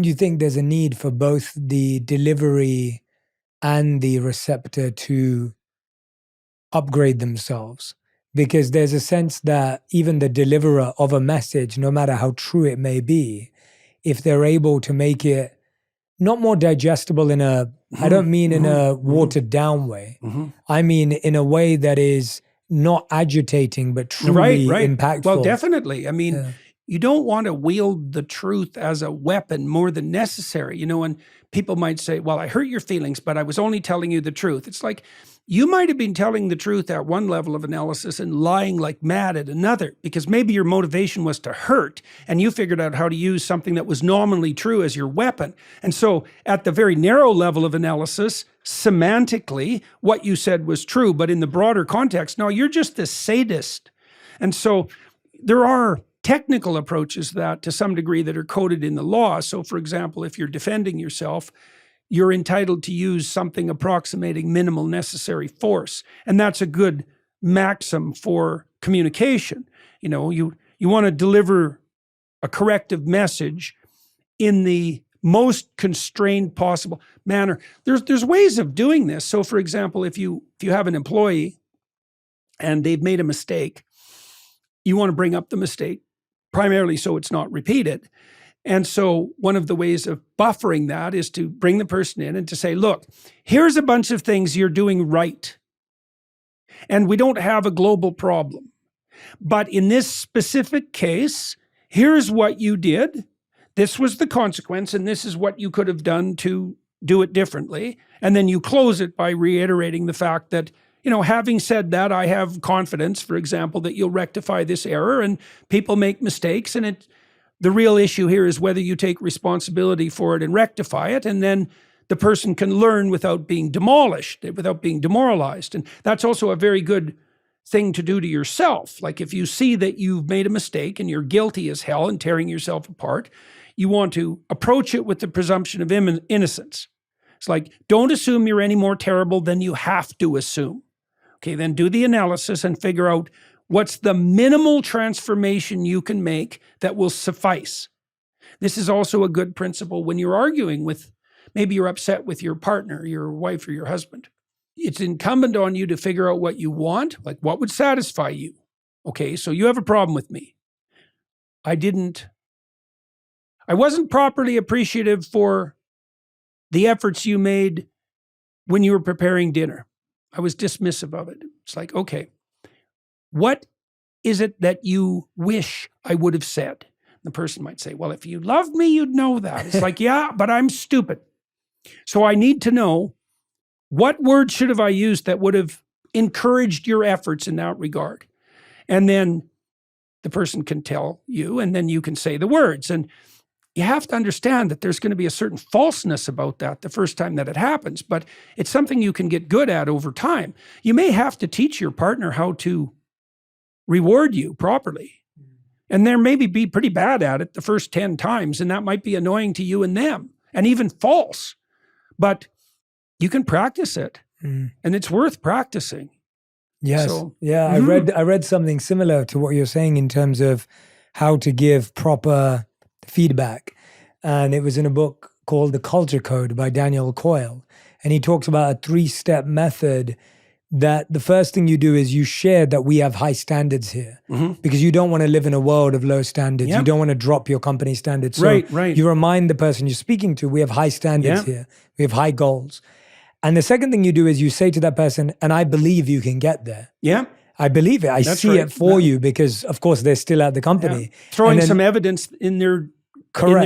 Do you think there's a need for both the delivery and the receptor to upgrade themselves? Because there's a sense that even the deliverer of a message, no matter how true it may be, if they're able to make it not more digestible in a, I don't mean in a watered down way. I mean in a way that is not agitating, but truly impactful. Well, definitely. I mean, you don't want to wield the truth as a weapon more than necessary. You know, and people might say, well, I hurt your feelings, but I was only telling you the truth. It's like, you might have been telling the truth at one level of analysis and lying like mad at another, because maybe your motivation was to hurt and you figured out how to use something that was nominally true as your weapon. And so at the very narrow level of analysis, semantically, what you said was true, but in the broader context, no, you're just a sadist. And so there are technical approaches that to some degree that are coded in the law. So for example, if you're defending yourself, you're entitled to use something approximating minimal necessary force. And that's a good maxim for communication. You know, you want to deliver a corrective message in the most constrained possible manner. There's ways of doing this. So for example, if you have an employee and they've made a mistake, you want to bring up the mistake primarily so it's not repeated. And so one of the ways of buffering that is to bring the person in and to say, look, here's a bunch of things you're doing right. And we don't have a global problem. But in this specific case, here's what you did. This was the consequence, and this is what you could have done to do it differently. And then you close it by reiterating the fact that, you know, having said that, I have confidence, for example, that you'll rectify this error, and people make mistakes, and the real issue here is whether you take responsibility for it and rectify it, and then the person can learn without being demolished, without being demoralized. And that's also a very good thing to do to yourself. Like if you see that you've made a mistake and you're guilty as hell and tearing yourself apart, you want to approach it with the presumption of innocence. It's like, don't assume you're any more terrible than you have to assume. Okay, then do the analysis and figure out what's the minimal transformation you can make that will suffice. This is also a good principle when you're arguing with, maybe you're upset with your partner, your wife or your husband. It's incumbent on you to figure out what you want, like what would satisfy you. Okay, so you have a problem with me. I wasn't properly appreciative for the efforts you made when you were preparing dinner. I was dismissive of it. It's like, okay, what is it that you wish I would have said? The person might say, well, if you loved me, you'd know that. It's like, yeah, but I'm stupid. So I need to know, what words should have I used that would have encouraged your efforts in that regard? And then the person can tell you, and then you can say the words. And you have to understand that there's going to be a certain falseness about that the first time that it happens, but it's something you can get good at over time. You may have to teach your partner how to reward you properly. And they maybe be pretty bad at it the first 10 times, and that might be annoying to you and them, and even false. But you can practice it, and it's worth practicing. Yes. So, yeah, I read something similar to what you're saying in terms of how to give proper feedback. And it was in a book called The Culture Code by Daniel Coyle. And he talks about a 3-step method that the first thing you do is you share that we have high standards here, because you don't want to live in a world of low standards. You don't want to drop your company standards. So you remind the person you're speaking to, we have high standards here. We have high goals. And the second thing you do is you say to that person, and I believe you can get there. Yeah. I believe it. I see it for you, because of course they're still at the company. Throwing some evidence in their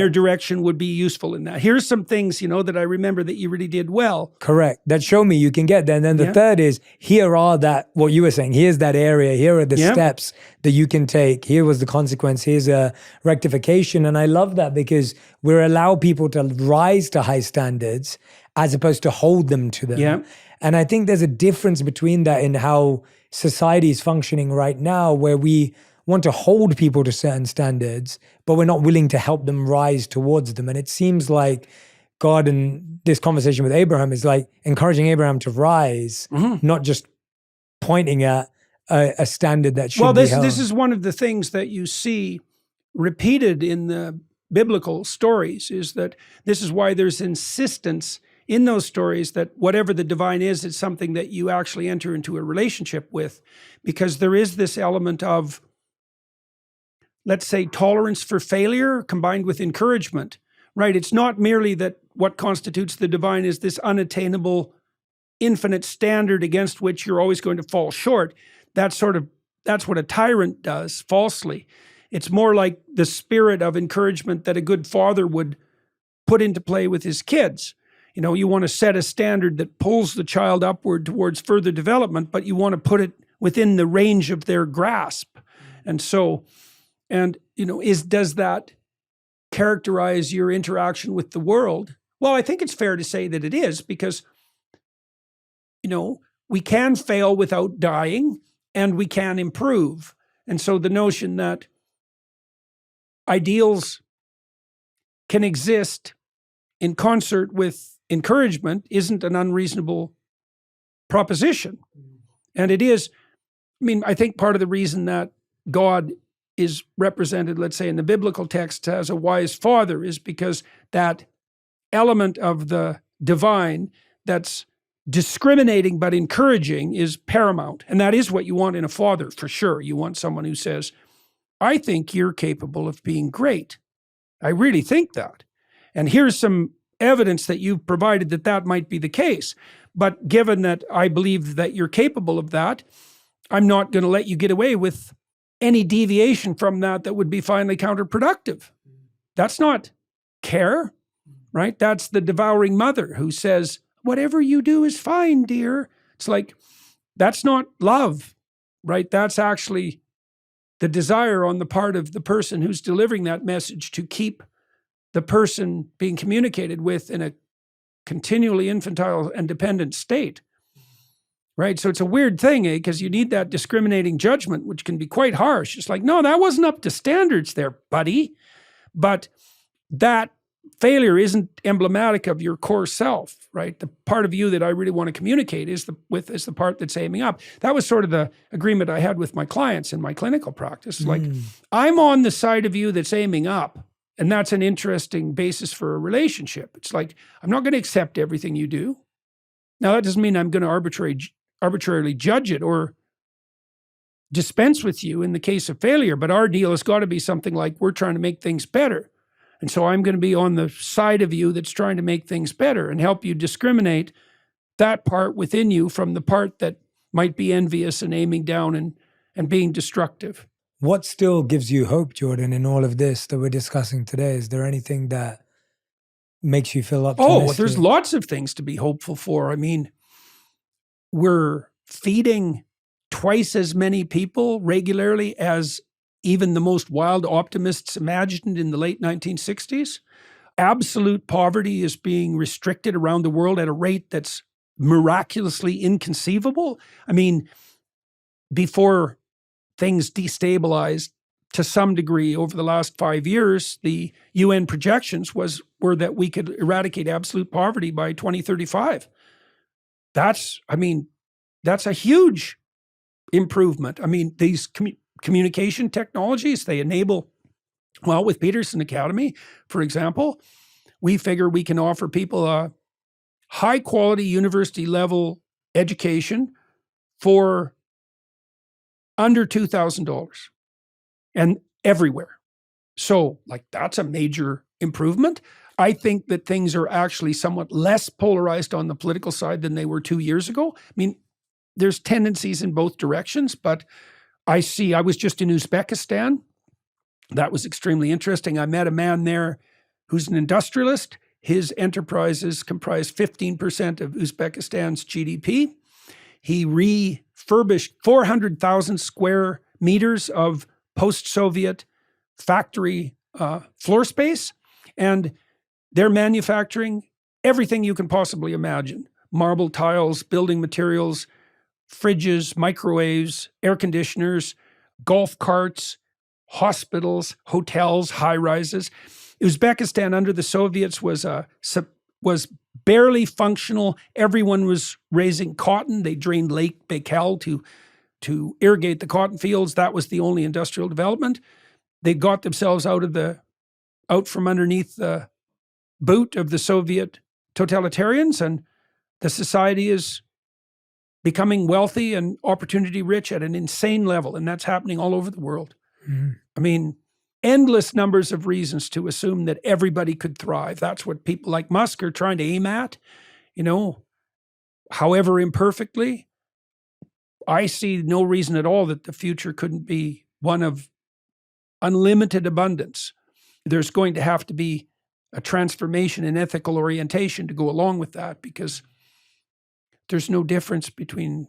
direction would be useful in that. Here's some things, that I remember that you really did well. Correct. That show me you can get there. And then the third is, here are what you were saying, here's that area, here are the steps that you can take. Here was the consequence, here's a rectification. And I love that, because we allow people to rise to high standards as opposed to hold them to them. Yeah. And I think there's a difference between that in how society is functioning right now, where we want to hold people to certain standards, but we're not willing to help them rise towards them. And it seems like God in this conversation with Abraham is like encouraging Abraham to rise, not just pointing at a standard that should be held. This is one of the things that you see repeated in the biblical stories, is that this is why there's insistence in those stories that whatever the divine is something that you actually enter into a relationship with, because there is this element of, let's say, tolerance for failure combined with encouragement, right? It's not merely that what constitutes the divine is this unattainable, infinite standard against which you're always going to fall short. That's what a tyrant does falsely. It's more like the spirit of encouragement that a good father would put into play with his kids. You know, you want to set a standard that pulls the child upward towards further development, but you want to put it within the range of their grasp. And so, does that characterize your interaction with the world? Well, I think it's fair to say that it is, because, we can fail without dying and we can improve. And so the notion that ideals can exist in concert with encouragement isn't an unreasonable proposition. And it is, I think part of the reason that God is represented, let's say, in the biblical text as a wise father is because that element of the divine that's discriminating but encouraging is paramount. And that is what you want in a father, for sure. You want someone who says, I think you're capable of being great. I really think that. And here's some evidence that you've provided that might be the case. But given that I believe that you're capable of that, I'm not going to let you get away with any deviation from that would be finally counterproductive. That's not care, right? That's the devouring mother who says, whatever you do is fine, dear. It's like, that's not love, right? That's actually the desire on the part of the person who's delivering that message to keep the person being communicated with in a continually infantile and dependent state, right? So it's a weird thing, because you need that discriminating judgment, which can be quite harsh. It's like, no, that wasn't up to standards there, buddy. But that failure isn't emblematic of your core self, right? The part of you that I really want to communicate is the part that's aiming up. That was sort of the agreement I had with my clients in my clinical practice. Like, I'm on the side of you that's aiming up. And that's an interesting basis for a relationship. It's like, I'm not going to accept everything you do. Now, that doesn't mean I'm going to arbitrarily judge it or dispense with you in the case of failure, but our deal has got to be something like, we're trying to make things better. And so I'm going to be on the side of you that's trying to make things better and help you discriminate that part within you from the part that might be envious and aiming down and being destructive. What still gives you hope, Jordan, in all of this that we're discussing today? Is there anything that makes you feel optimistic? Oh, there's lots of things to be hopeful for. We're feeding twice as many people regularly as even the most wild optimists imagined in the late 1960s. Absolute poverty is being restricted around the world at a rate that's miraculously inconceivable. Before things destabilized to some degree over the last 5 years, the UN projections were that we could eradicate absolute poverty by 2035. That's a huge improvement. These communication technologies, they enable, with Peterson Academy, for example, we figure we can offer people a high quality university level education for under $2,000 and everywhere. So that's a major improvement. I think that things are actually somewhat less polarized on the political side than they were 2 years ago. There's tendencies in both directions, but I was just in Uzbekistan. That was extremely interesting. I met a man there who's an industrialist. His enterprises comprise 15% of Uzbekistan's GDP. He refurbished 400,000 square meters of post-Soviet factory floor space, and they're manufacturing everything you can possibly imagine. Marble tiles, building materials, fridges, microwaves, air conditioners, golf carts, hospitals, hotels, high-rises. Uzbekistan under the Soviets was barely functional. Everyone was raising cotton. They drained Lake Baikal to irrigate the cotton fields. That was the only industrial development. They got themselves out of the out from underneath the boot of the Soviet totalitarians, and the society is becoming wealthy and opportunity rich at an insane level. And that's happening all over the world. I mean, endless numbers of reasons to assume that everybody could thrive. That's what people like Musk are trying to aim at, you know, however imperfectly. I see no reason at all that the future couldn't be one of unlimited abundance. There's going to have to be a transformation in ethical orientation to go along with that, because there's no difference between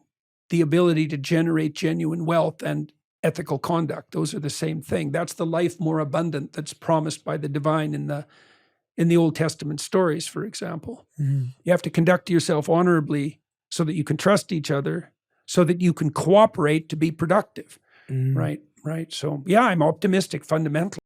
the ability to generate genuine wealth and ethical conduct. Those are the same thing. That's the life more abundant that's promised by the divine in the Old Testament stories, for example. You have to conduct yourself honorably so that you can trust each other, so that you can cooperate to be productive. Right. So, yeah, I'm optimistic fundamentally.